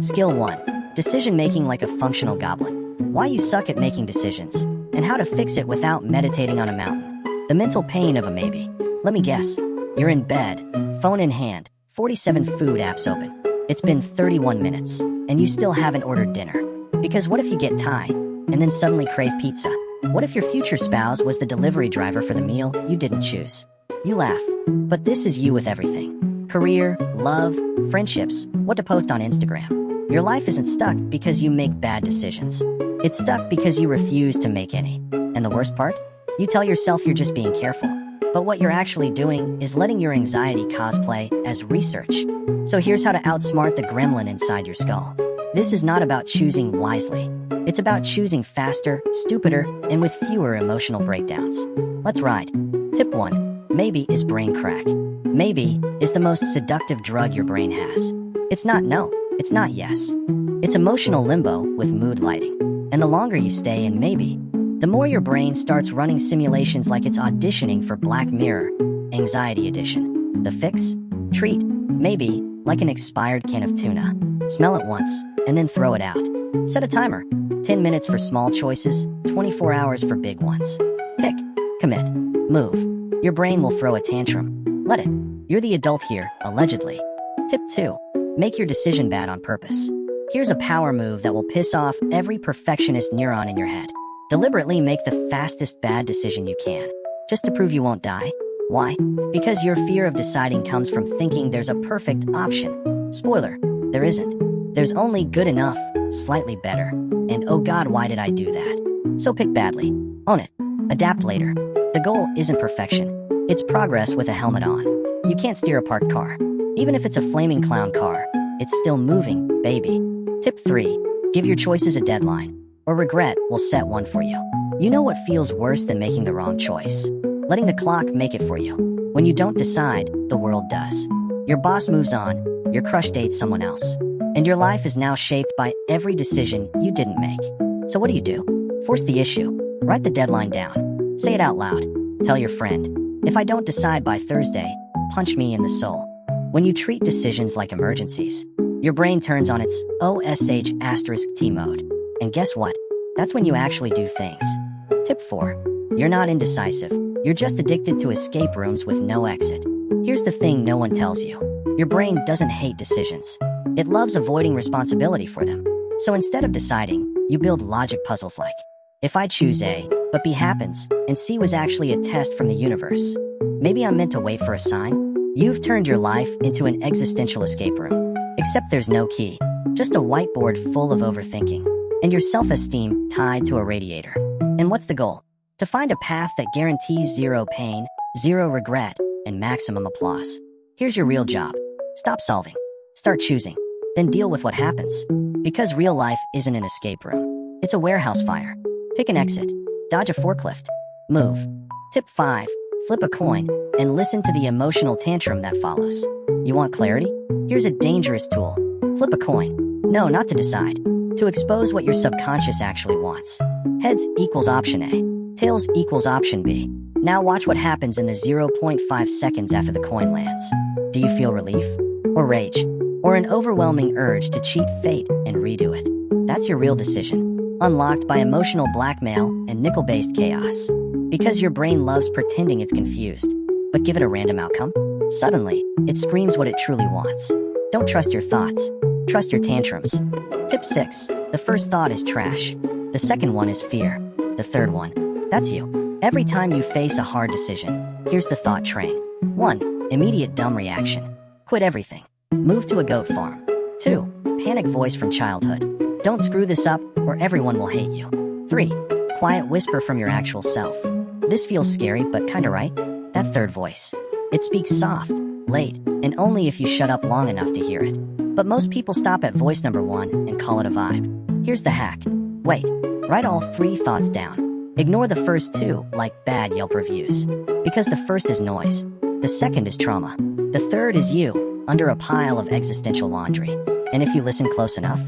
Skill 1. Decision making like a functional goblin. Why you suck at making decisions, and how to fix it without meditating on a mountain. The mental pain of a maybe. Let me guess. You're in bed, phone in hand, 47 food apps open. It's been 31 minutes, and you still haven't ordered dinner. Because what if you get Thai, and then suddenly crave pizza? What if your future spouse was the delivery driver for the meal you didn't choose? You laugh, but this is you with everything. Career, love, friendships, what to post on Instagram. Your life isn't stuck because you make bad decisions. It's stuck because you refuse to make any. And the worst part? You tell yourself you're just being careful. But what you're actually doing is letting your anxiety cosplay as research. So here's how to outsmart the gremlin inside your skull. This is not about choosing wisely. It's about choosing faster, stupider, and with fewer emotional breakdowns. Let's ride. Tip 1. Maybe is brain crack. Maybe is the most seductive drug your brain has. It's not no, it's not yes. It's emotional limbo with mood lighting. And the longer you stay in maybe, the more your brain starts running simulations like it's auditioning for Black Mirror, Anxiety Edition. The fix? Treat, maybe, like an expired can of tuna. Smell it once, and then throw it out. Set a timer. 10 minutes for small choices, 24 hours for big ones. Pick, commit, move. Your brain will throw a tantrum. Let it. You're the adult here, allegedly. Tip 2. Make your decision bad on purpose. Here's a power move that will piss off every perfectionist neuron in your head. Deliberately make the fastest bad decision you can, just to prove you won't die. Why? Because your fear of deciding comes from thinking there's a perfect option. Spoiler, there isn't. There's only good enough, slightly better, and oh god, why did I do that? So pick badly. Own it. Adapt later. The goal isn't perfection. It's progress with a helmet on. You can't steer a parked car. Even if it's a flaming clown car, it's still moving, baby. Tip 3. Give your choices a deadline, or regret will set one for you. You know what feels worse than making the wrong choice? Letting the clock make it for you. When you don't decide, the world does. Your boss moves on, your crush dates someone else, and your life is now shaped by every decision you didn't make. So what do? Force the issue. Write the deadline down. Say it out loud. Tell your friend, if I don't decide by Thursday, punch me in the soul. When you treat decisions like emergencies, your brain turns on its OSH*T mode. And guess what? That's when you actually do things. Tip 4. You're not indecisive. You're just addicted to escape rooms with no exit. Here's the thing no one tells you. Your brain doesn't hate decisions. It loves avoiding responsibility for them. So instead of deciding, you build logic puzzles like, if I choose A, but B happens, and C was actually a test from the universe, maybe I'm meant to wait for a sign? You've turned your life into an existential escape room. Except there's no key, just a whiteboard full of overthinking, and your self-esteem tied to a radiator. And what's the goal? To find a path that guarantees zero pain, zero regret, and maximum applause. Here's your real job. Stop solving. Start choosing. Then deal with what happens. Because real life isn't an escape room. It's a warehouse fire. Pick an exit. Dodge a forklift. Move. Tip 5. Flip a coin, and listen to the emotional tantrum that follows. You want clarity? Here's a dangerous tool. Flip a coin. No, not to decide. To expose what your subconscious actually wants. Heads equals option A. Tails equals option B. Now watch what happens in the 0.5 seconds after the coin lands. Do you feel relief? Or rage? Or an overwhelming urge to cheat fate and redo it? That's your real decision. Unlocked by emotional blackmail and nickel-based chaos. Because your brain loves pretending it's confused. But give it a random outcome? Suddenly, it screams what it truly wants. Don't trust your thoughts. Trust your tantrums. Tip 6. The first thought is trash. The second one is fear. The third one, that's you. Every time you face a hard decision, here's the thought train. 1. Immediate dumb reaction. Quit everything. Move to a goat farm. 2. Panic voice from childhood. Don't screw this up, or everyone will hate you. 3. Quiet whisper from your actual self. This feels scary, but kinda right. That third voice. It speaks soft, late, and only if you shut up long enough to hear it. But most people stop at voice number 1 and call it a vibe. Here's the hack. Wait. Write all 3 thoughts down. Ignore the first 2, like bad Yelp reviews. Because the first is noise. The second is trauma. The third is you, under a pile of existential laundry. And if you listen close enough,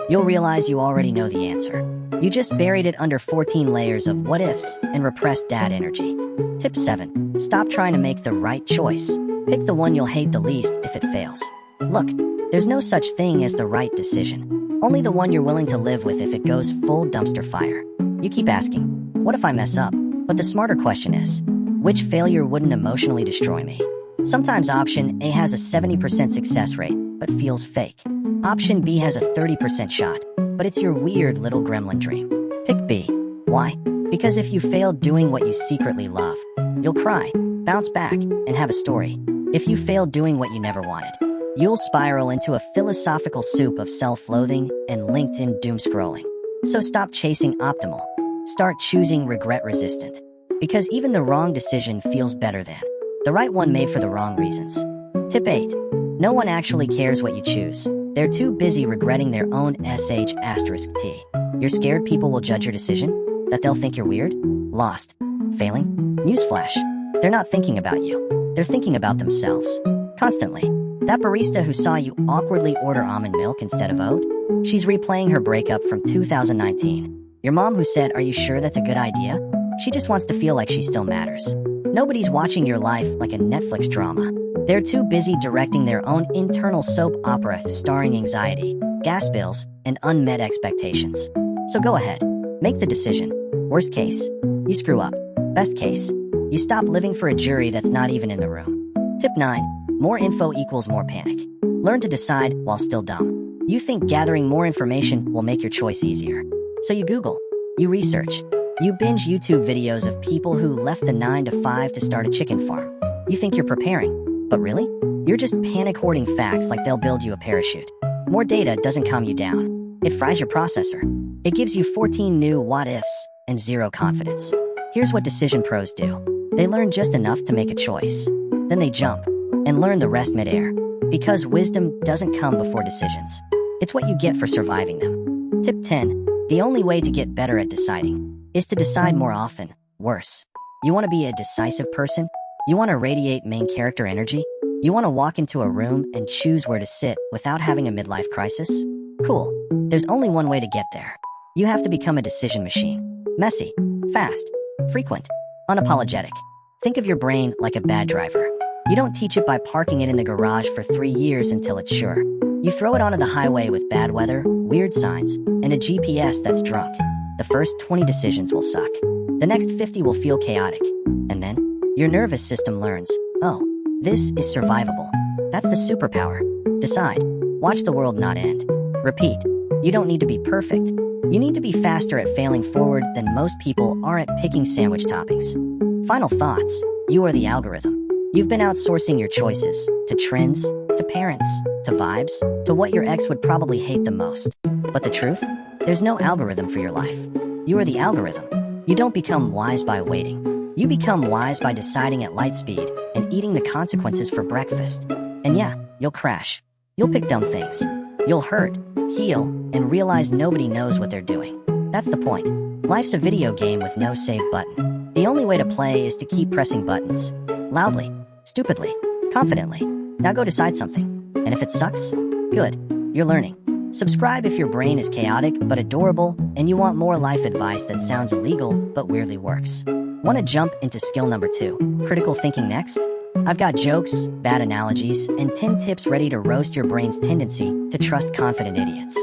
you'll realize you already know the answer. You just buried it under 14 layers of what-ifs and repressed dad energy. Tip 7. Stop trying to make the right choice. Pick the one you'll hate the least if it fails. Look, There's no such thing as the right decision. Only the one you're willing to live with if it goes full dumpster fire. You keep asking, what if I mess up? But the smarter question is, which failure wouldn't emotionally destroy me? Sometimes option A has a 70% success rate, but feels fake. Option B has a 30% shot, but it's your weird little gremlin dream. Pick B. Why? Because if you fail doing what you secretly love, you'll cry, bounce back, and have a story. If you fail doing what you never wanted, you'll spiral into a philosophical soup of self-loathing and LinkedIn doom scrolling. So stop chasing optimal. Start choosing regret-resistant. Because even the wrong decision feels better than the right one made for the wrong reasons. Tip 8. No one actually cares what you choose. They're too busy regretting their own **T. You're scared people will judge your decision? That they'll think you're weird? Lost? Failing? Newsflash. They're not thinking about you. They're thinking about themselves. Constantly. That barista who saw you awkwardly order almond milk instead of oat? She's replaying her breakup from 2019. Your mom who said, "Are you sure that's a good idea?" She just wants to feel like she still matters. Nobody's watching your life like a Netflix drama. They're too busy directing their own internal soap opera starring anxiety, gas bills, and unmet expectations. So go ahead. Make the decision. Worst case, you screw up. Best case, you stop living for a jury that's not even in the room. Tip 9. More info equals more panic. Learn to decide while still dumb. You think gathering more information will make your choice easier. So you Google. You research. You binge YouTube videos of people who left the 9 to 5 to start a chicken farm. You think you're preparing, but really? You're just panic hoarding facts like they'll build you a parachute. More data doesn't calm you down. It fries your processor. It gives you 14 new what-ifs and zero confidence. Here's what decision pros do. They learn just enough to make a choice. Then they jump and learn the rest midair. Because wisdom doesn't come before decisions. It's what you get for surviving them. Tip 10. The only way to get better at deciding is to decide more often, worse. You want to be a decisive person? You want to radiate main character energy? You want to walk into a room and choose where to sit without having a midlife crisis? Cool. There's only one way to get there. You have to become a decision machine. Messy, fast, frequent, unapologetic. Think of your brain like a bad driver. You don't teach it by parking it in the garage for 3 years until it's sure. You throw it onto the highway with bad weather, weird signs, and a GPS that's drunk. The first 20 decisions will suck. The next 50 will feel chaotic. And then, your nervous system learns, oh, this is survivable. That's the superpower. Decide. Watch the world not end. Repeat. You don't need to be perfect. You need to be faster at failing forward than most people are at picking sandwich toppings. Final thoughts. You are the algorithm. You've been outsourcing your choices to trends, to parents, to vibes, to what your ex would probably hate the most. But the truth? There's no algorithm for your life. You are the algorithm. You don't become wise by waiting. You become wise by deciding at light speed and eating the consequences for breakfast. And yeah, you'll crash. You'll pick dumb things. You'll hurt, heal, and realize nobody knows what they're doing. That's the point. Life's a video game with no save button. The only way to play is to keep pressing buttons. Loudly, stupidly, confidently. Now go decide something. And if it sucks, good. You're learning. Subscribe if your brain is chaotic but adorable and you want more life advice that sounds illegal but weirdly works. Want to jump into skill number 2, critical thinking next? I've got jokes, bad analogies, and 10 tips ready to roast your brain's tendency to trust confident idiots.